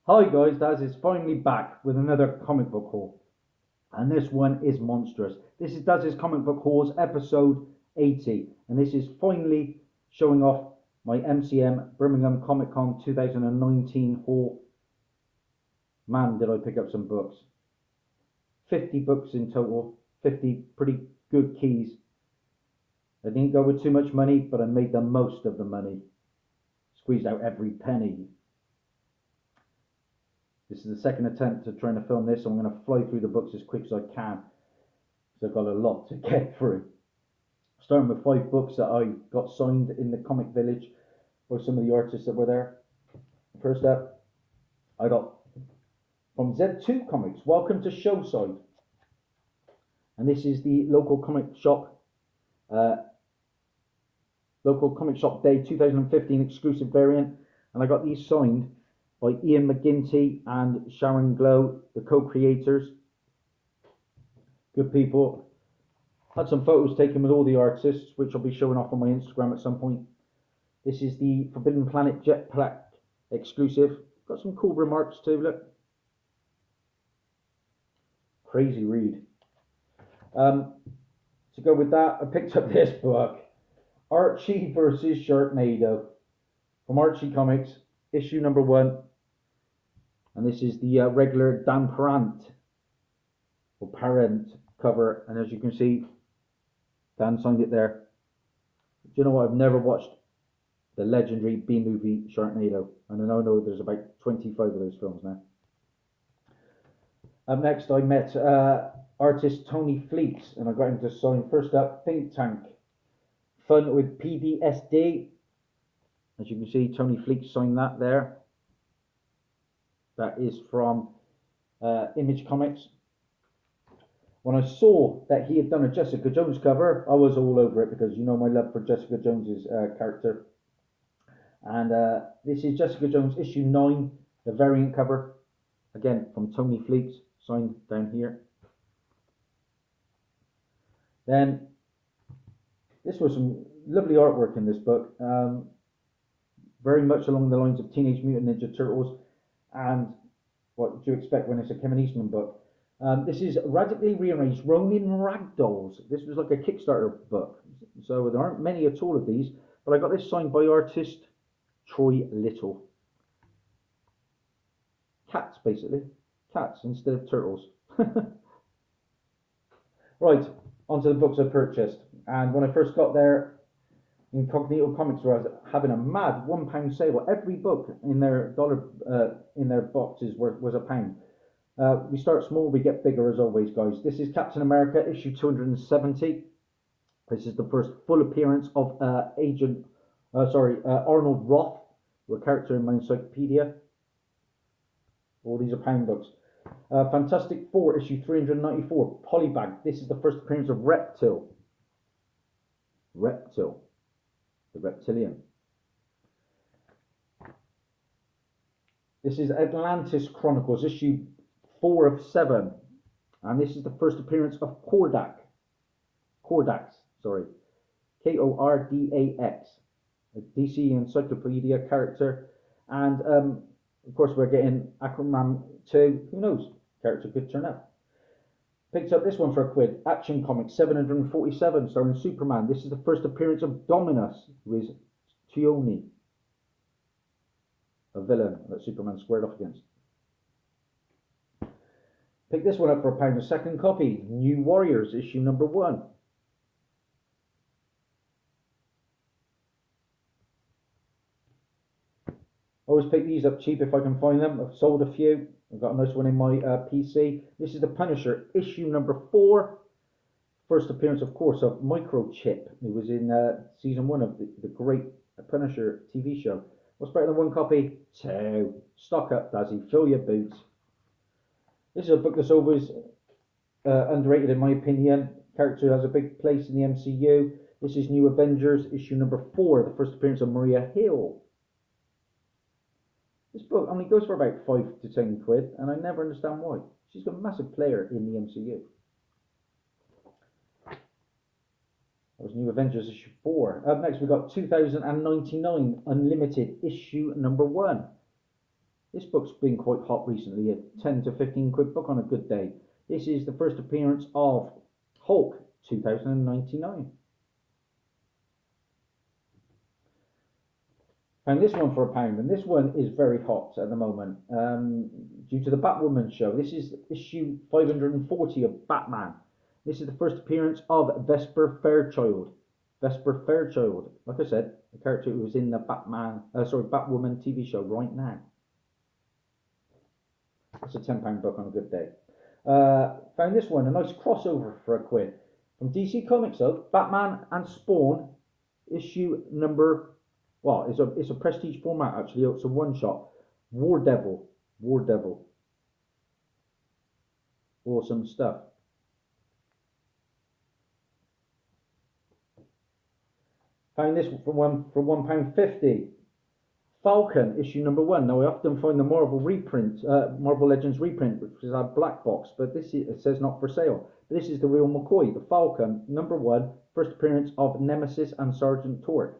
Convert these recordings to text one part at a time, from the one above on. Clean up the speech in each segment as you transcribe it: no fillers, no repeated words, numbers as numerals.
Hi guys, Daz is finally back with another comic book haul, and this one is monstrous. This is Daz's comic book hauls episode 80, and this is finally showing off my MCM Birmingham Comic Con 2019 haul. Man, did I pick up some books. 50 books in total, 50 pretty good keys. I didn't go with too much money, but I made the most of the money. Squeezed out every penny. This is the second attempt at trying to film this, so I'm going to fly through the books as quick as I can, because I've got a lot to get through. Starting with 5 books that I got signed in the Comic Village by some of the artists that were there. First up, I got from Z2 Comics, Welcome to Showside. And this is the local comic shop Day 2015 exclusive variant, and I got these signed by Ian McGinty and Sharon Glow, the co-creators. Good people. Had some photos taken with all the artists, which I'll be showing off on my Instagram at some point. This is the Forbidden Planet Jetpack exclusive. Got some cool remarks too, look. Crazy read. To go with that, I picked up this book, Archie versus Sharknado, from Archie Comics, issue number 1. And this is the regular Dan Parent cover, and as you can see, Dan signed it there. Do you know what? I've never watched the legendary B-movie Sharknado, and I know there's about 25 of those films now. Up next, I met artist Tony Fleets, and I got him to sign, first up, Think Tank, Fun with PDSD. As you can see, Tony Fleets signed that there. That is from Image Comics. When I saw that he had done a Jessica Jones cover, I was all over it, because you know my love for Jessica Jones's character. And this is Jessica Jones issue 9, the variant cover, again from Tony Fleets, signed down here. Then this was some lovely artwork in this book, very much along the lines of Teenage Mutant Ninja Turtles, and what do you expect when it's a Kevin Eastman book. This is Radically Rearranged Ronin Ragdolls. This was like a Kickstarter book, so there aren't many at all of these, but I got this signed by artist Troy Little. Cats, basically. Cats instead of turtles. Right, onto the books I purchased. And when I first got there, Incognito Comics were having a mad £1 sale. Every book in their boxes was £1. We start small, we get bigger as always, guys. This is Captain America issue 270. This is the first full appearance of Arnold Roth, a character in my encyclopedia. All these are pound books. Fantastic Four issue 394, Polybag. This is the first appearance of Reptile, the reptilian. This is Atlantis Chronicles issue 4 of 7, and this is the first appearance of Kordax, Kordax, a DC Encyclopedia character, and of course we're getting Aquaman 2. Who knows? Character could turn up. Picked up this one for £1. Action Comics 747, starring Superman. This is the first appearance of Dominus, who is Tioni, a villain that Superman squared off against. Pick this one up for £1. A second copy, New Warriors issue number 1. Always pick these up cheap if I can find them. I've sold a few. I've got a nice one in my PC. This is the Punisher issue number 4. First appearance, of course, of Microchip. It was in season 1 of the great Punisher TV show. What's better than 1 copy? 2. Stock up, Dazzie. Fill your boots. This is a book that's always underrated in my opinion. Character has a big place in the MCU. This is New Avengers issue number 4. The first appearance of Maria Hill. This book only goes for about £5 to £10, and I never understand why. She's a massive player in the MCU. That was New Avengers issue 4. Up next, we've got 2099 Unlimited issue number 1. This book's been quite hot recently, a 10 to 15 quid book on a good day. This is the first appearance of Hulk, 2099. Found this one for £1, and this one is very hot at the moment due to the Batwoman show. This is issue 540 of Batman. This is the first appearance of Vesper Fairchild. Vesper Fairchild, like I said, the character who was in the Batwoman TV show right now. It's a £10 book on a good day. Found this one, a nice crossover for £1. From DC Comics though, Batman and Spawn, issue number, well, it's a prestige format actually, it's a one-shot. War Devil. Awesome stuff. Found this for £1.50. Falcon, issue number 1. Now I often find the Marvel reprint, Marvel Legends reprint, which is a black box, but it says not for sale. But this is the real McCoy, the Falcon, number 1, first appearance of Nemesis and Sergeant Torque.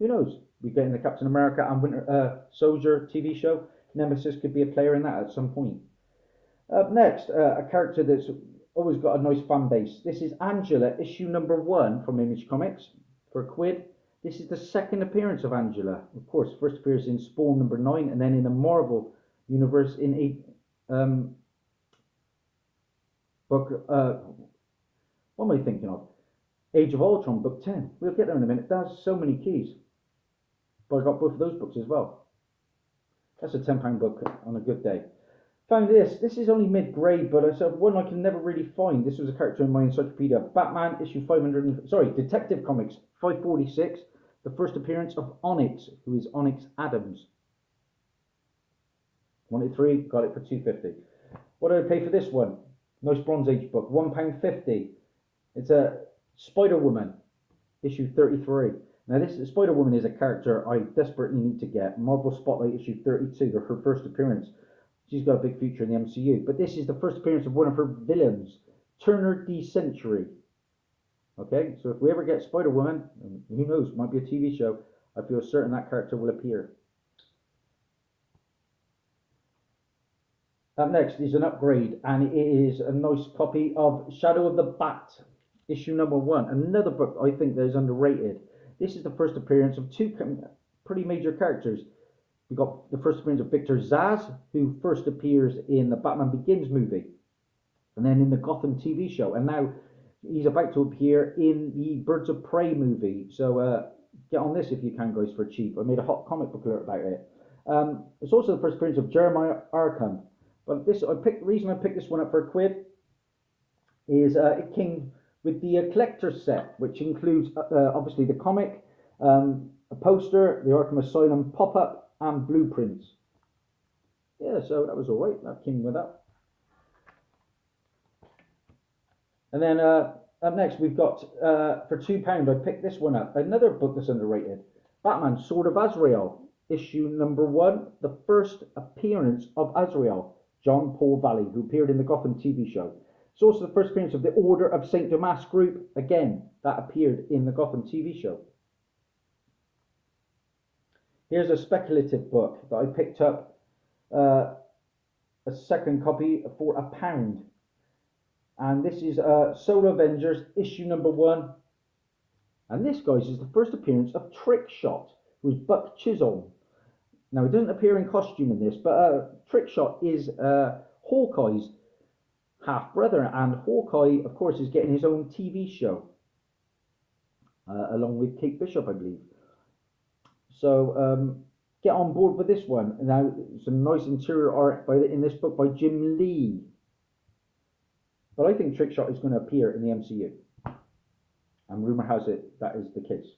Who knows? We get in the Captain America and Winter Soldier TV show. Nemesis could be a player in that at some point. Up next, a character that's always got a nice fan base. This is Angela, issue number 1 from Image Comics for £1. This is the second appearance of Angela. Of course, first appears in Spawn number 9, and then in the Marvel universe in what am I thinking of? Age of Ultron, book 10. We'll get there in a minute. There's so many keys. But I got both of those books as well. That's a £10 book on a good day. Found this. This is only mid-grade, but it's one I can never really find. This was a character in my encyclopedia. Batman, issue Detective Comics, 546. The first appearance of Onyx, who is Onyx Adams. Wanted 3, got it for £2.50. What did I pay for this one? Nice Bronze Age book, £1.50. It's a Spider-Woman, issue 33. Now this Spider-Woman is a character I desperately need to get. Marvel Spotlight, issue 32, her first appearance. She's got a big future in the MCU. But this is the first appearance of one of her villains, Turner D. Century. Okay, so if we ever get Spider-Woman, who knows, might be a TV show, I feel certain that character will appear. Up next is an upgrade, and it is a nice copy of Shadow of the Bat, issue number 1. Another book I think that is underrated. This is the first appearance of 2 pretty major characters. We got the first appearance of Victor Zsasz, who first appears in the Batman Begins movie, and then in the Gotham TV show, and now he's about to appear in the Birds of Prey movie. So get on this if you can, guys, for cheap. I made a hot comic book alert about it. It's also the first appearance of Jeremiah Arkham. But the reason I picked this one up for £1 is it came with the collector set, which includes obviously the comic, a poster, the Arkham Asylum pop-up, and blueprints. Yeah, so that was all right. That came with that. And then up next we've got, for £2, I picked this one up. Another book that's underrated. Batman, Sword of Azrael, issue number 1. The first appearance of Azrael, John Paul Valley, who appeared in the Gotham TV show. It's also the first appearance of the Order of St. Dumas group. Again, that appeared in the Gotham TV show. Here's a speculative book that I picked up, a second copy for £1. And this is Soul Avengers, issue number 1. And this, guys, is the first appearance of Trickshot, who is Buck Chisholm. Now, he doesn't appear in costume in this, but Trickshot is Hawkeye's half-brother. And Hawkeye, of course, is getting his own TV show, along with Kate Bishop, I believe. So get on board with this one. Now, some nice interior art in this book by Jim Lee. But I think Trickshot is going to appear in the MCU. And rumour has it that is the case.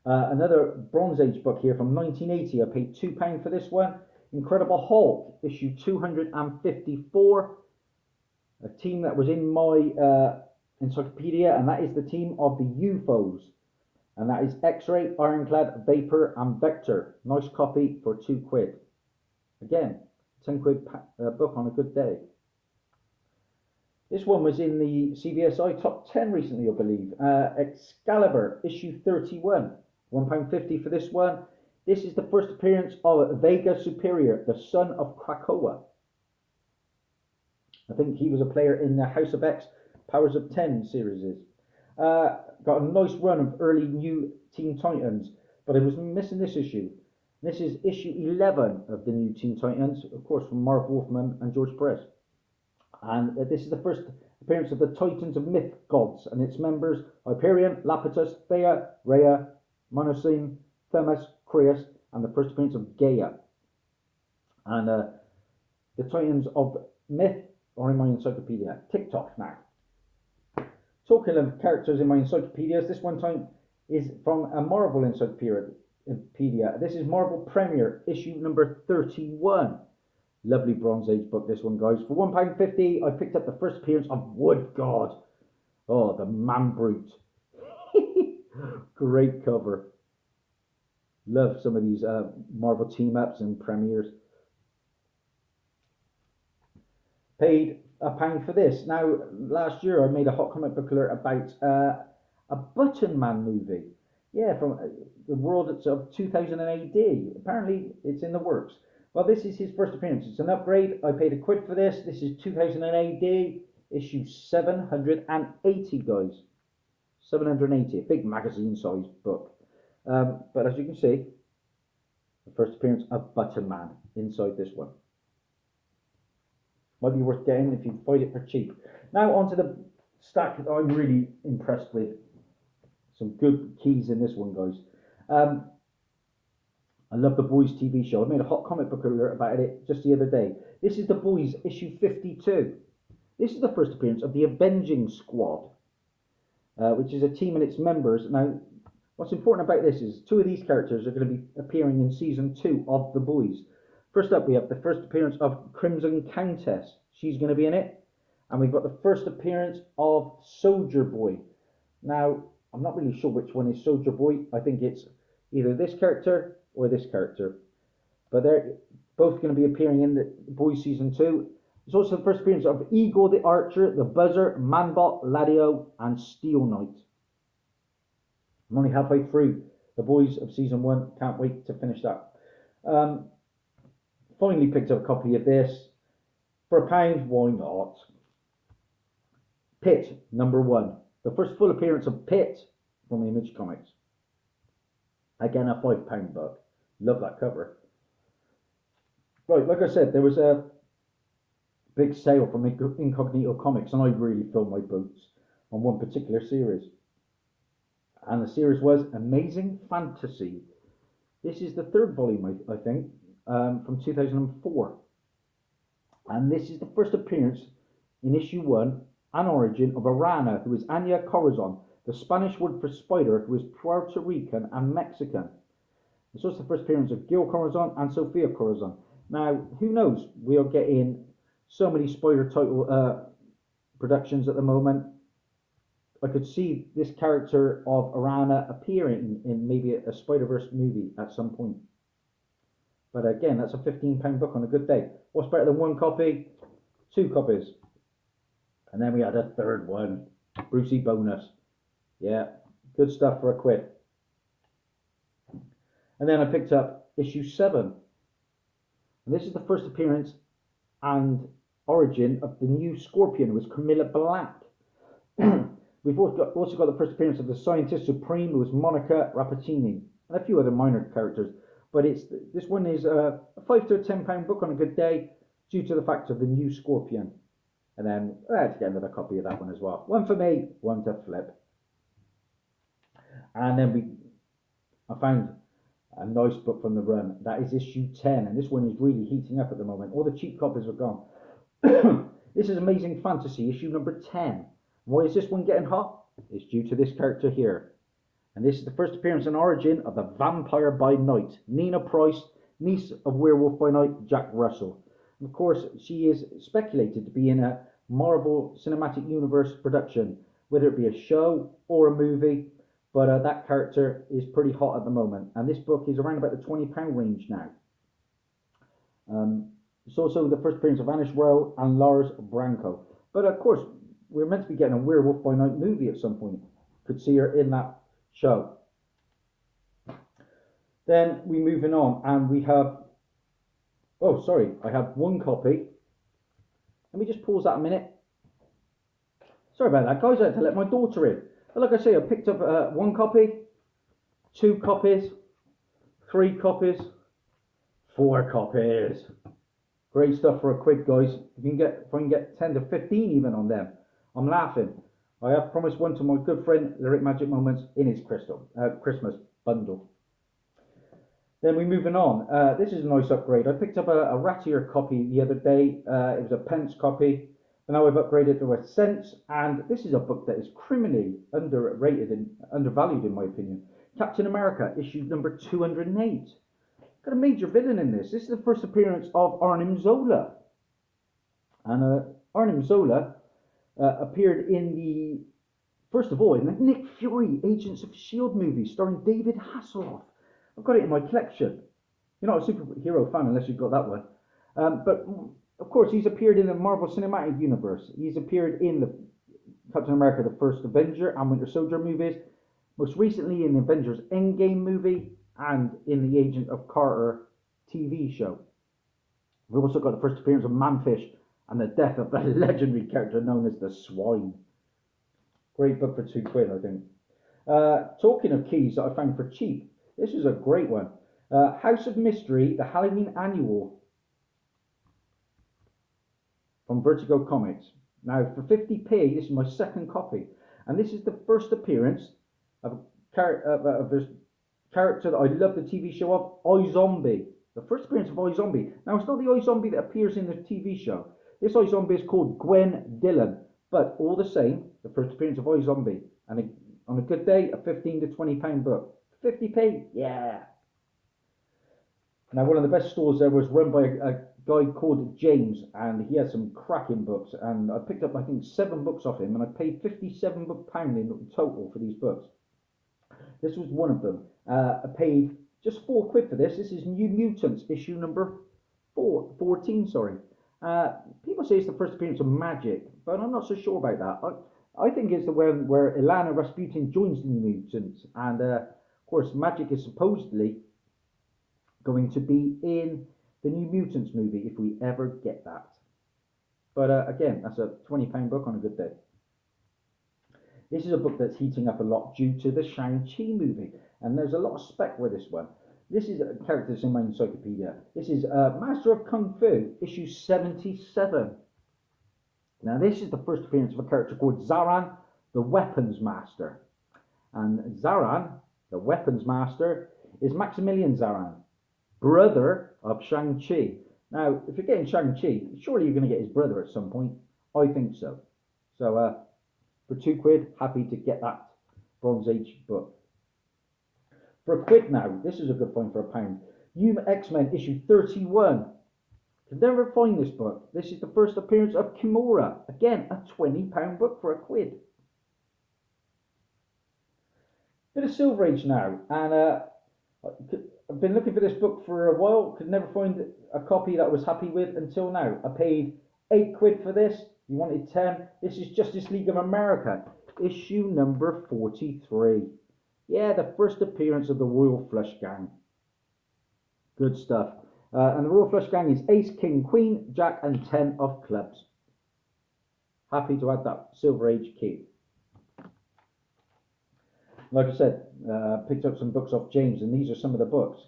Another Bronze Age book here from 1980. I paid £2 for this one. Incredible Hulk, issue 254. A team that was in my encyclopedia, and that is the team of the UFOs. And that is X-Ray, Ironclad, Vapor, and Vector. Nice copy for £2. Again, £10 book on a good day. This one was in the CBSI top 10 recently, I believe. Excalibur, issue 31. £1.50 for this one. This is the first appearance of Vega Superior, the son of Krakoa. I think he was a player in the House of X Powers of 10 series. Got a nice run of early new Teen Titans, but it was missing this issue. This is issue 11 of the new Teen Titans, of course, from Marv Wolfman and George Perez. And this is the first appearance of the Titans of Myth gods and its members: Hyperion, Lapidus, Thea, Rhea, Monosine, Themis, Crius, and the first appearance of Gaia. And the Titans of Myth are in my encyclopedia. TikTok now. Talking of characters in my encyclopedias, this one time is from a Marvel encyclopedia. This is Marvel Premier, issue number 31. Lovely Bronze Age book, this one, guys. For £1.50, I picked up the first appearance of Wood God. Oh, the Man Brute. Great cover. Love some of these Marvel team-ups and premieres. Paid £1 for this. Now, last year I made a hot comic book alert about a Button Man movie. Yeah, from the world of 2000 AD. Apparently, it's in the works. Well, this is his first appearance. It's an upgrade. I paid £1 for this. This is 2000 AD, issue 780, guys. 780, a big magazine-sized book. But as you can see, the first appearance of Button Man inside this one. Might be worth getting if you find it for cheap. Now onto the stack that I'm really impressed with. Some good keys in this one, guys. I love The Boys TV show. I made a hot comic book alert about it just the other day. This is The Boys, issue 52. This is the first appearance of the Avenging Squad, which is a team and its members. Now, what's important about this is 2 of these characters are going to be appearing in season 2 of The Boys. First up, we have the first appearance of Crimson Countess. She's going to be in it. And we've got the first appearance of Soldier Boy. Now, I'm not really sure which one is Soldier Boy. I think it's either this character or this character. But they're both going to be appearing in The Boys season 2. There's also the first appearance of Eagle the Archer, the Buzzer, Manbot, Ladio, and Steel Knight. I'm only halfway through The Boys of season 1. Can't wait to finish that. Finally picked up a copy of this for £1. Why not? Pitt, number 1. The first full appearance of Pitt from Image Comics. Again, a £5 book. Love that cover. Right, like I said, there was a big sale from Incognito Comics, and I really filled my boots on one particular series. And the series was Amazing Fantasy. This is the 3rd volume, I think, from 2004. And this is the first appearance in issue 1 and origin of Arana, who is Anya Corazon, the Spanish word for spider, who is Puerto Rican and Mexican. It's also the first appearance of Gil Corazon and Sofia Corazon. Now, who knows? We are getting so many spider title productions at the moment. I could see this character of Arana appearing in maybe a Spider-Verse movie at some point. But again, that's a £15 book on a good day. What's better than 1 copy? 2 copies. And then we had a 3rd one. Brucey bonus. Yeah, good stuff for £1. And then I picked up issue 7. And this is the first appearance and origin of the new Scorpion, who was Camilla Black. We've also got the first appearance of the Scientist Supreme, who was Monica Rappaccini, and a few other minor characters. But this one is a £5 to £10 book on a good day, due to the fact of the new Scorpion. And then I had to get another copy of that one as well. 1 for me, 1 to flip. And then I found a nice book from the run. That is issue 10, and this one is really heating up at the moment. All the cheap copies are gone. This is Amazing Fantasy, issue number 10. Why is this one getting hot? It's due to this character here. And this is the first appearance and origin of the Vampire by Night, Nina Price, niece of Werewolf by Night, Jack Russell. And of course, she is speculated to be in a Marvel Cinematic Universe production, whether it be a show or a movie. But that character is pretty hot at the moment. And this book is around about the £20 range now. It's also the first appearance of Anish Rowe and Lars Branco. But of course, we're meant to be getting a Werewolf by Night movie at some point. Could see her in that show. Then we moving on, and we have, oh sorry, I have one copy. Let me just pause that a minute. Sorry about that, guys. I had to let my daughter in. But like I say, I picked up one copy, 2 copies, 3 copies, 4 copies. Great stuff for a quid, guys. If I can get 10 to 15 even on them, I'm laughing. I have promised one to my good friend Lyric Magic Moments in his Christmas bundle. Then we're moving on. This is a nice upgrade. I picked up a rattier copy the other day. It was a pence copy. And now I've upgraded to a cents. And this is a book that is criminally underrated and undervalued, in my opinion. Captain America, issue number 208. Got a major villain in this. This is the first appearance of Arnim Zola. And Arnim Zola appeared in the, first of all, in the Nick Fury Agents of S.H.I.E.L.D. movie starring David Hasselhoff. I've got it in my collection. You're not a superhero fan unless you've got that one. But, of course, he's appeared in the Marvel Cinematic Universe. He's appeared in the Captain America, the First Avenger and Winter Soldier movies. Most recently in the Avengers Endgame movie and in the Agent of Carter TV show. We've also got the first appearance of Manfish and the death of the legendary character known as the Swine. Great book for 2 quid, I think. Talking of keys that I found for cheap, this is a great one. House of Mystery, the Halloween Annual from Vertigo Comics. Now, for 50p, this is my second copy. And this is the first appearance of this character that I love the TV show of, iZombie. The first appearance of iZombie. Now, it's not the iZombie that appears in the TV show. This iZombie is called Gwen Dillon. But all the same, the first appearance of iZombie. And on a good day, a 15 to 20 pound book. 50p? Yeah. Now, one of the best stores there was run by a guy called James, and he had some cracking books. And I picked up, I think, 7 books off him, and I paid £57 in total for these books. This was one of them. I paid just 4 quid for this. This is New Mutants, issue number 14, sorry. People say it's the first appearance of Magic, but I'm not so sure about that. I think it's the one where Ilana Rasputin joins the New Mutants, and of course Magic is supposedly going to be in the New Mutants movie if we ever get that. But again, that's a £20 book on a good day. This is a book that's heating up a lot due to the Shang-Chi movie, and there's a lot of spec with this one. This is a character that's in my encyclopedia. This is Master of Kung Fu, issue 77. Now, this is the first appearance of a character called Zaran, the Weapons Master. And Zaran, the Weapons Master, is Maximilian Zaran, brother of Shang-Chi. Now, if you're getting Shang-Chi, surely you're going to get his brother at some point. I think so. So, for 2 quid, happy to get that Bronze Age book. For a quid now, this is a good find for £1. New X-Men issue 31. Could never find this book. This is the first appearance of Kimura. Again, a £20 book for a quid. Bit of Silver Age now, and I've been looking for this book for a while. Could never find a copy that I was happy with until now. I paid 8 quid for this. You wanted 10. This is Justice League of America, issue number 43. Yeah, the first appearance of the Royal Flush Gang. Good stuff. And the Royal Flush Gang is Ace, King, Queen, Jack, and 10 of clubs. Happy to add that Silver Age key. Like I said, picked up some books off James, and these are some of the books.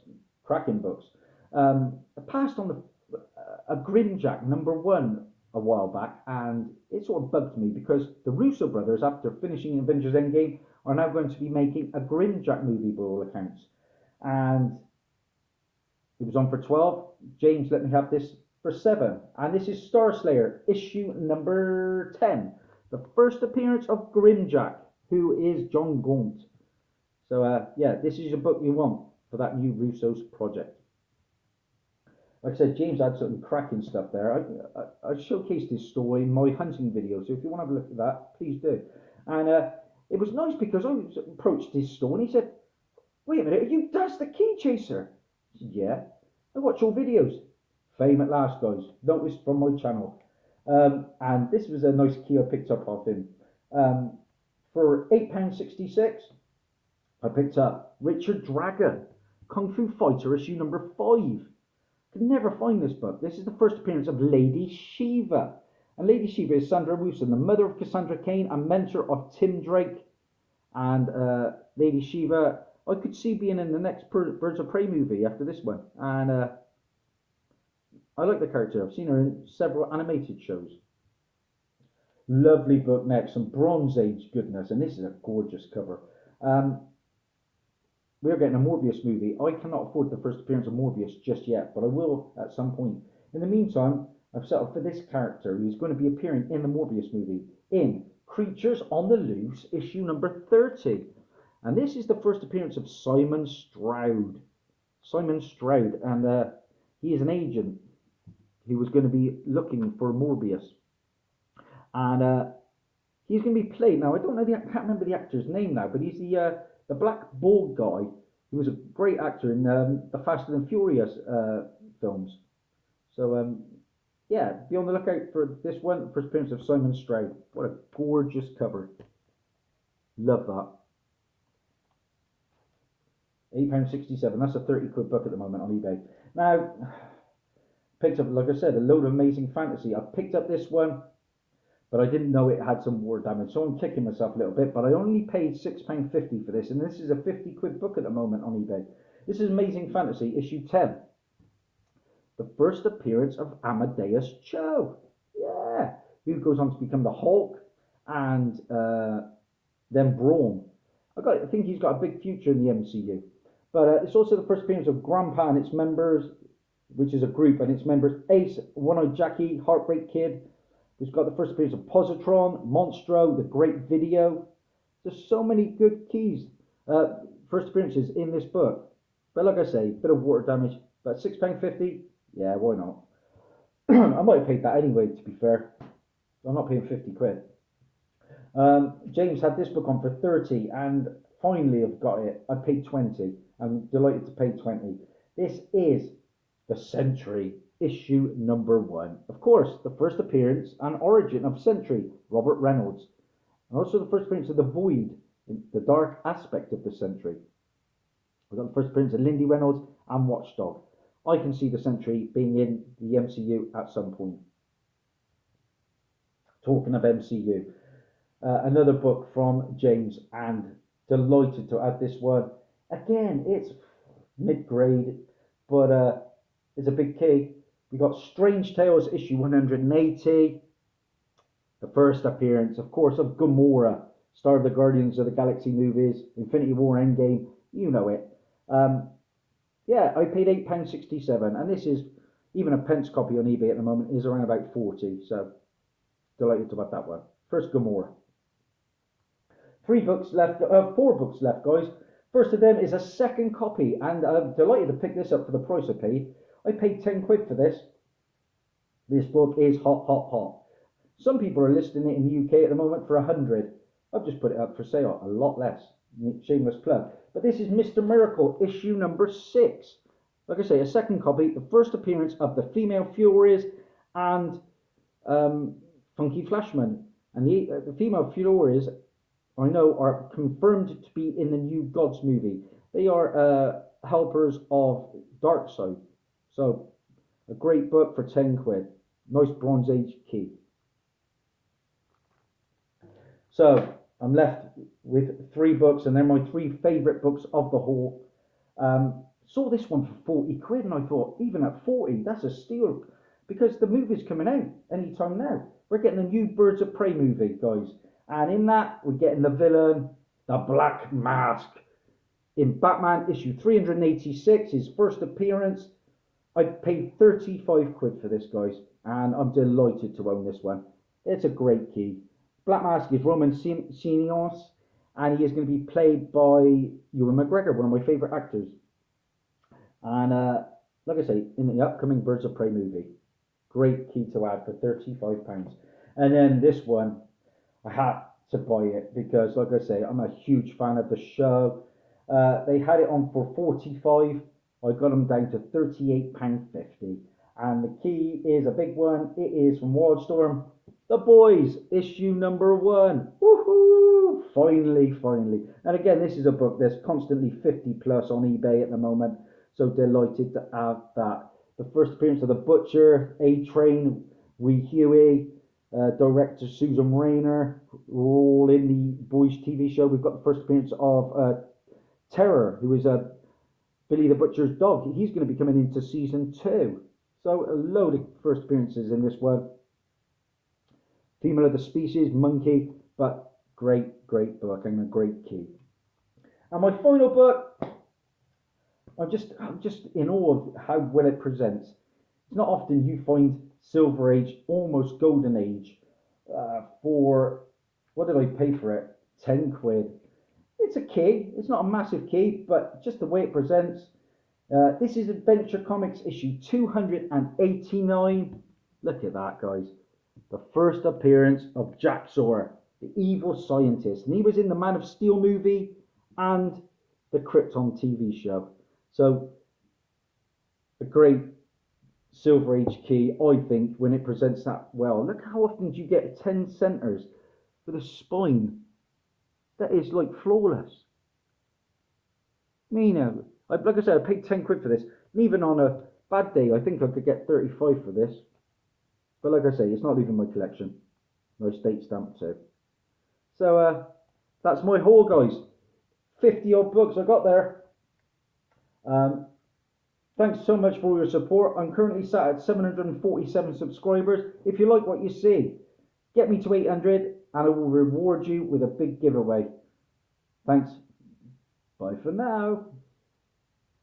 Cracking books. I passed on a Grimjack #1 a while back, and it sort of bugged me because the Russo brothers, after finishing Avengers Endgame, are now going to be making a Grimjack movie by all accounts. And it was on for 12. James let me have this for 7. And this is Star Slayer, issue number 10. The first appearance of Grimjack, who is John Gaunt. So, yeah, this is a book you want for that new Russo's project. Like I said, James had some cracking stuff there. I showcased his story in my hunting video, so if you want to have a look at that, please do. And it was nice because I approached his store and he said, "Wait a minute, are you Daz the Key Chaser?" I said, "Yeah, I watch your videos." Fame at last, guys. Noticed from my channel. And this was a nice key I picked up off him. For £8.66, I picked up Richard Dragon, Kung Fu Fighter issue number 5. Could never find this book. This is the first appearance of Lady Shiva. And Lady Shiva is Sandra Wilson, the mother of Cassandra Cain and mentor of Tim Drake. And Lady Shiva, I could see being in the next Birds of Prey movie after this one. And I like the character. I've seen her in several animated shows. Lovely book next, some Bronze Age goodness. And this is a gorgeous cover. We're getting a Morbius movie. I cannot afford the first appearance of Morbius just yet, but I will at some point. In the meantime, I've settled for this character who's going to be appearing in the Morbius movie in Creatures on the Loose, issue number 30. And this is the first appearance of Simon Stroud. Simon Stroud, and he is an agent who was going to be looking for Morbius. And he's going to be played, now I can't remember the actor's name now, but he's the black bald guy who was a great actor in the Fast and Furious films. So yeah, be on the lookout for this one, first appearance of Simon Stroud. What a gorgeous cover. Love that. £8.67. That's a 30 quid book at the moment on eBay. Now, picked up, like I said, a load of amazing fantasy. I picked up this one, but I didn't know it had some war damage, so I'm kicking myself a little bit. But I only paid £6.50 for this, and this is a 50 quid book at the moment on eBay. This is Amazing Fantasy, issue 10. The first appearance of Amadeus Cho. Yeah. Who goes on to become the Hulk and then Brawn. I think he's got a big future in the MCU. But it's also the first appearance of Grandpa and its members, which is a group, and its members Ace, One-Eyed Jackie, Heartbreak Kid. We've got the first appearance of Positron, Monstro, The Great Video. There's so many good keys, first appearances in this book. But like I say, a bit of water damage. But £6.50, yeah, why not? I might have paid that anyway, to be fair. I'm not paying 50 quid. James had this book on for 30, and finally I've got it. I paid 20. I'm delighted to pay 20. This is The Sentry, issue number 1. Of course, the first appearance and origin of Sentry, Robert Reynolds. And also the first appearance of the Void, the dark aspect of the Sentry. We've got the first appearance of Lindy Reynolds and Watchdog. I can see the Sentry being in the MCU at some point. Talking of MCU, another book from James, and delighted to add this one. Again, it's mid-grade, but it's a big key. We got Strange Tales, issue 180. The first appearance, of course, of Gamora, star of the Guardians of the Galaxy movies, Infinity War, Endgame, you know it. Yeah, I paid £8.67, and this is, even a pence copy on eBay at the moment, is around about 40, so delighted to have that one. First, Gamora. 4 books left, guys. First of them is a second copy, and I'm delighted to pick this up for the price I paid. I paid 10 quid for this. This book is hot, hot, hot. Some people are listing it in the UK at the moment for 100. I've just put it up for sale, a lot less. Shameless plug. But this is Mr. Miracle, issue number 6. Like I say, a second copy, the first appearance of the Female Furies and Funky Flashman. And the Female Furies, I know, are confirmed to be in the new Gods movie. They are helpers of Darkseid. So, a great book for 10 quid. Nice Bronze Age key. So, I'm left with 3 books, and they're my 3 favourite books of the haul. Saw this one for 40 quid, and I thought, even at 40, that's a steal, because the movie's coming out anytime now. We're getting a new Birds of Prey movie, guys. And in that, we're getting the villain, the Black Mask. In Batman issue 386, his first appearance. I paid 35 quid for this, guys, and I'm delighted to own this one. It's a great key. Black Mask is Roman Senios, and he is going to be played by Ewan McGregor, one of my favourite actors. And like I say, in the upcoming Birds of Prey movie. Great key to add for £35. And then this one, I had to buy it because, like I say, I'm a huge fan of the show. They had it on for 45. I got them down to £38.50. And the key is a big one. It is from Wildstorm. The Boys, issue number 1. Woohoo! finally. And again, this is a book that's constantly 50 plus on eBay at the moment. So delighted to have that. The first appearance of the Butcher, A-Train, Wee Huey, director Susan Rayner, were all in the Boys TV show. We've got the first appearance of Terror, who is Billy the Butcher's dog. He's going to be coming into season 2. So a load of first appearances in this one. Female of the Species, Monkey, but great book and a great key. And my final book, I'm just in awe of how well it presents. It's not often you find Silver Age, almost Golden Age, for, what did I pay for it? 10 quid. It's a key. It's not a massive key, but just the way it presents. This is Adventure Comics issue 289. Look at that, guys. The first appearance of Jack Sawyer, the evil scientist. And he was in the Man of Steel movie and the Krypton TV show. So, a great Silver Age key, I think, when it presents that well. Look how often do you get 10 centers with a spine that is like flawless. You know, like I said, I paid 10 quid for this. And even on a bad day, I think I could get 35 for this. But like I say, it's not leaving my collection. No state stamp too. So that's my haul, guys. 50 odd books I got there. Thanks so much for all your support. I'm currently sat at 747 subscribers. If you like what you see, get me to 800 and I will reward you with a big giveaway. Thanks. Bye for now.